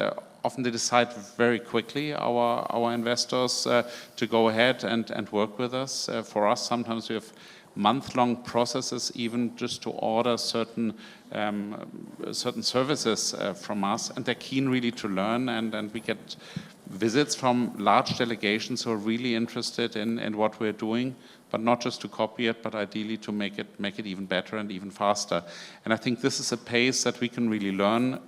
often they decide very quickly, our investors, to go ahead and work with us. For us, sometimes we have month-long processes even just to order certain services from us, and they're keen really to learn, and we get visits from large delegations who are really interested in what we're doing, but not just to copy it, but ideally to make it even better and even faster. And I think this is a pace that we can really learn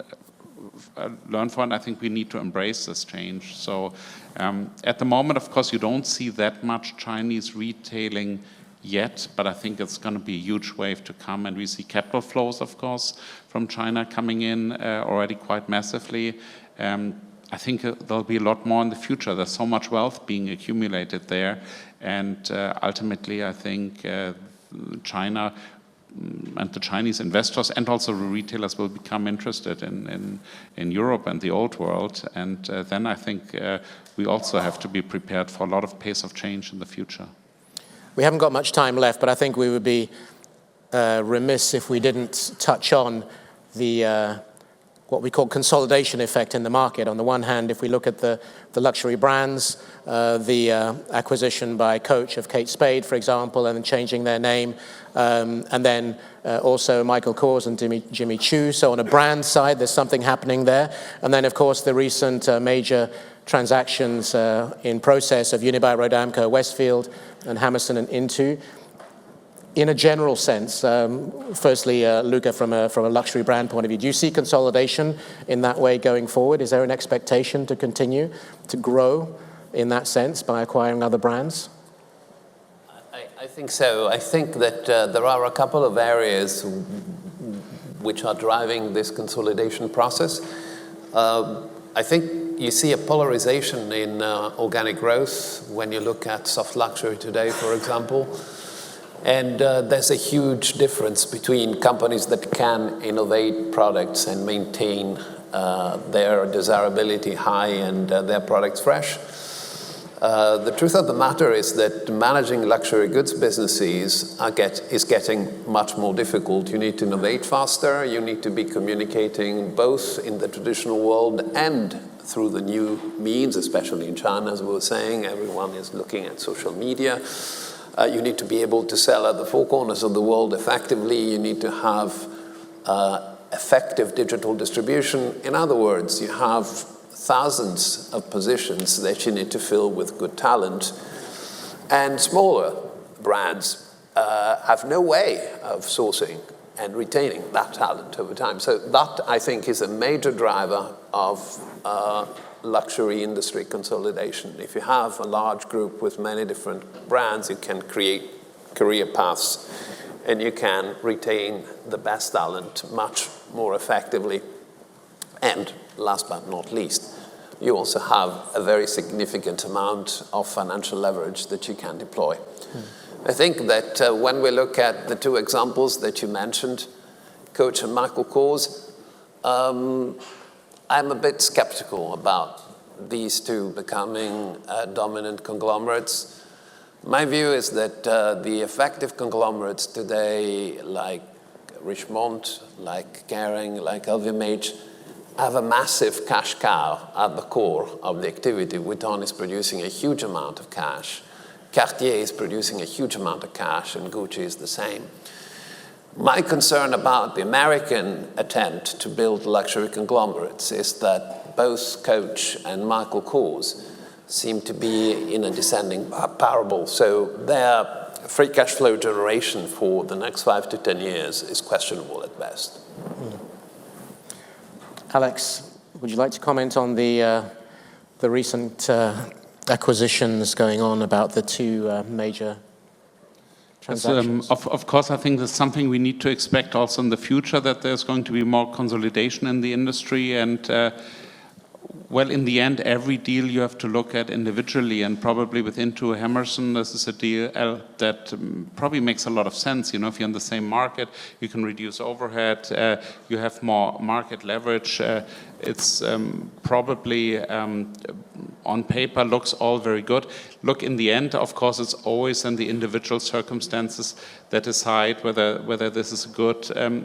for, and I think we need to embrace this change. So at the moment, of course, you don't see that much Chinese retailing yet, but I think it's going to be a huge wave to come, and we see capital flows, of course, from China coming in already quite massively. I think there'll be a lot more in the future. There's so much wealth being accumulated there, and ultimately I think China and the Chinese investors and also the retailers will become interested in Europe and the old world, and then I think we also have to be prepared for a lot of pace of change in the future. We haven't got much time left, but I think we would be remiss if we didn't touch on the what we call consolidation effect in the market. On the one hand, if we look at the luxury brands, the acquisition by Coach of Kate Spade, for example, and then changing their name, and then also Michael Kors and Jimmy Choo. So on a brand side, there's something happening there. And then, of course, the recent major transactions in process of Unibail Rodamco, Westfield, and Hammerson and Intu. In a general sense, firstly, Luca, from a luxury brand point of view, do you see consolidation in that way going forward? Is there an expectation to continue to grow in that sense by acquiring other brands? I think so. I think that there are a couple of areas which are driving this consolidation process. I think you see a polarization in organic growth when you look at soft luxury today, for example. And there's a huge difference between companies that can innovate products and maintain their desirability high and their products fresh. The truth of the matter is that managing luxury goods businesses is getting much more difficult. You need to innovate faster. You need to be communicating both in the traditional world and through the new means, especially in China, as we were saying. Everyone is looking at social media. You need to be able to sell at the four corners of the world effectively. You need to have effective digital distribution. In other words, you have thousands of positions that you need to fill with good talent. And smaller brands have no way of sourcing and retaining that talent over time. So that, I think, is a major driver of luxury industry consolidation. If you have a large group with many different brands, you can create career paths and you can retain the best talent much more effectively. And last but not least, you also have a very significant amount of financial leverage that you can deploy. I think that when we look at the two examples that you mentioned, Coach and Michael Kors, I'm a bit skeptical about these two becoming dominant conglomerates. My view is that the effective conglomerates today, like Richemont, like Kering, like LVMH, have a massive cash cow at the core of the activity. Vuitton is producing a huge amount of cash. Cartier is producing a huge amount of cash, and Gucci is the same. My concern about the American attempt to build luxury conglomerates is that both Coach and Michael Kors seem to be in a descending parable. So their free cash flow generation for the next 5 to 10 years is questionable at best. Alex, would you like to comment on the recent acquisitions going on about the two major transactions? Of course, I think there's something we need to expect also in the future, that there's going to be more consolidation in the industry. And well, in the end, every deal you have to look at individually, and probably with Intu Hammerson, this is a deal that probably makes a lot of sense. You know, if you're in the same market, you can reduce overhead, you have more market leverage. It's probably on paper looks all very good. Look, in the end, of course, it's always in the individual circumstances that decide whether this is a good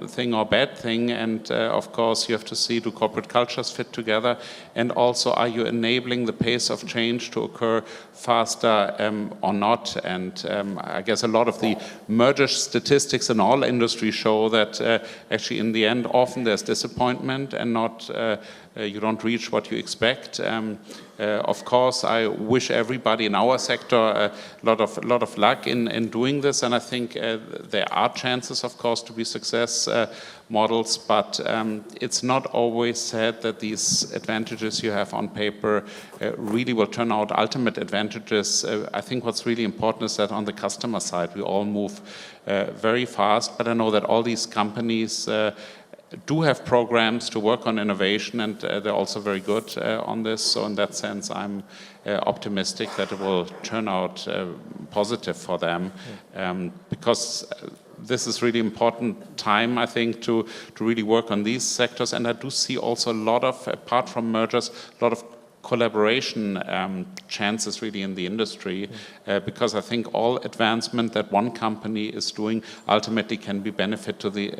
thing or bad thing. And of course, you have to see, do corporate cultures fit together? And also, are you enabling the pace of change to occur faster or not? And I guess a lot of the merger statistics in all industries show that actually in the end, often there's disappointment and not you don't reach what you expect. Of course, I wish everybody in our sector a lot of luck in doing this, and I think there are chances, of course, to be success models, but it's not always said that these advantages you have on paper really will turn out ultimate advantages. I think what's really important is that on the customer side, we all move very fast, but I know that all these companies do have programs to work on innovation, and they're also very good on this. So in that sense, I'm optimistic that it will turn out positive for them, because this is really important time, I think, to really work on these sectors. And I do see also a lot of, apart from mergers, a lot of collaboration chances really in the industry, because I think all advancement that one company is doing ultimately can be benefit to the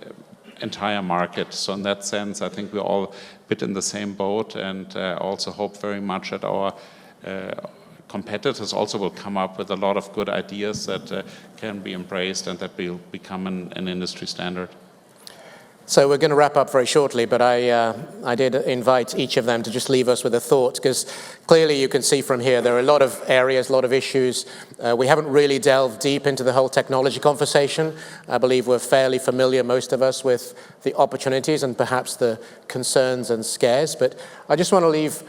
entire market. So in that sense, I think we're all a bit in the same boat, and also hope very much that our competitors also will come up with a lot of good ideas that can be embraced and that will become an industry standard. So we're going to wrap up very shortly, but I did invite each of them to just leave us with a thought, because clearly you can see from here there are a lot of areas, a lot of issues. We haven't really delved deep into the whole technology conversation. I believe we're fairly familiar, most of us, with the opportunities and perhaps the concerns and scares. But I just want to leave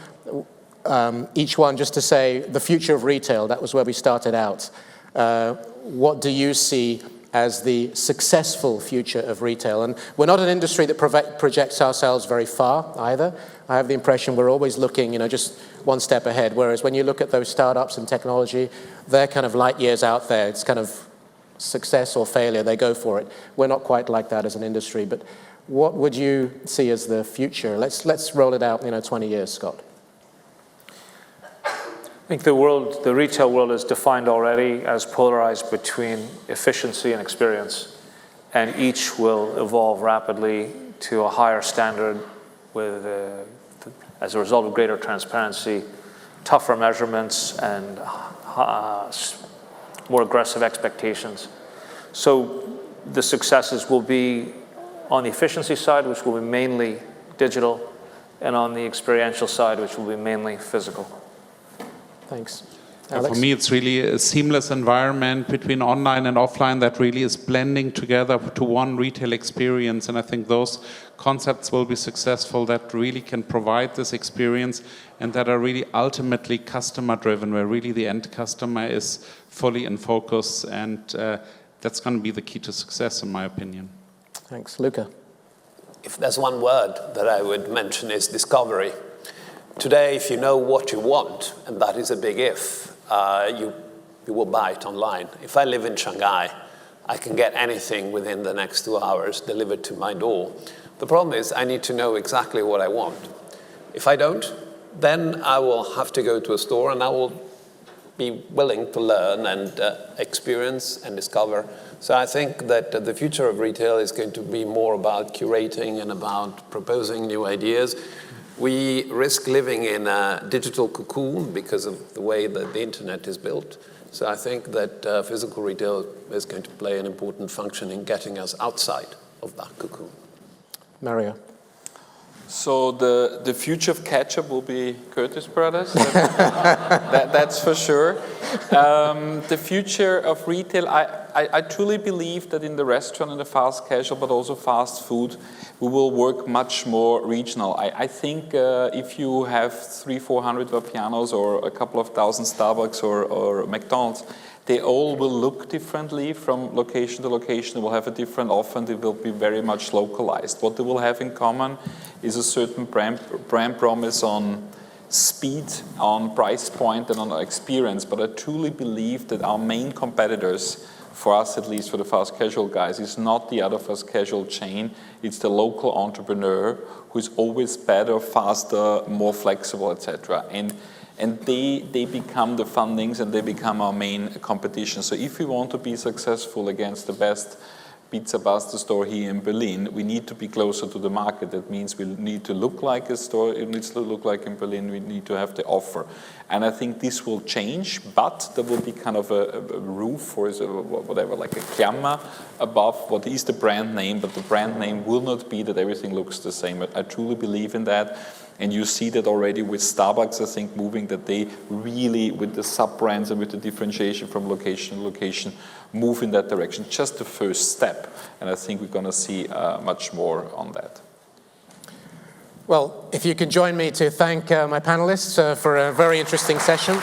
each one just to say the future of retail. That was where we started out. What do you see as the successful future of retail? And we're not an industry that projects ourselves very far either. I have the impression we're always looking, just one step ahead, whereas when you look at those startups in technology, they're kind of light years out there. It's kind of success or failure, they go for it. We're not quite like that as an industry, but what would you see as the future? Let's roll it out, 20 years, Scott. I think the retail world is defined already as polarized between efficiency and experience, and each will evolve rapidly to a higher standard with, as a result of greater transparency, tougher measurements, and more aggressive expectations. So the successes will be on the efficiency side, which will be mainly digital, and on the experiential side, which will be mainly physical. Thanks. For me, it's really a seamless environment between online and offline that really is blending together to one retail experience. And I think those concepts will be successful that really can provide this experience and that are really ultimately customer driven, where really the end customer is fully in focus. And that's going to be the key to success, in my opinion. Thanks. Luca. If there's one word that I would mention is discovery. Today, if you know what you want, and that is a big if, you will buy it online. If I live in Shanghai, I can get anything within the next 2 hours delivered to my door. The problem is I need to know exactly what I want. If I don't, then I will have to go to a store, and I will be willing to learn and experience and discover. So I think that the future of retail is going to be more about curating and about proposing new ideas. We risk living in a digital cocoon because of the way that the internet is built. So I think that physical retail is going to play an important function in getting us outside of that cocoon. Mario. So the future of ketchup will be Curtis Brothers. That's for sure. The future of retail, I truly believe that in the restaurant and the fast casual, but also fast food, we will work much more regional. I think if you have 300-400 Vapianos or a couple of thousand Starbucks or McDonald's, they all will look differently from location to location. They will have a different offer, and they will be very much localized. What they will have in common is a certain brand promise on speed, on price point, and on experience. But I truly believe that our main competitors, for us at least, for the fast casual guys, is not the other fast casual chain. It's the local entrepreneur who is always better, faster, more flexible, etc. And they become the fundings, and they become our main competition. So if we want to be successful against the best pizza pasta store here in Berlin, we need to be closer to the market. That means we need to look like a store. It needs to look like in Berlin. We need to have the offer. And I think this will change, but there will be kind of a roof or whatever, like a Klammer above what is the brand name, but the brand name will not be that everything looks the same. I truly believe in that. And you see that already with Starbucks, I think, moving that they really, with the sub-brands and with the differentiation from location to location, move in that direction. Just the first step. And I think we're going to see much more on that. Well, if you can join me to thank my panelists for a very interesting session.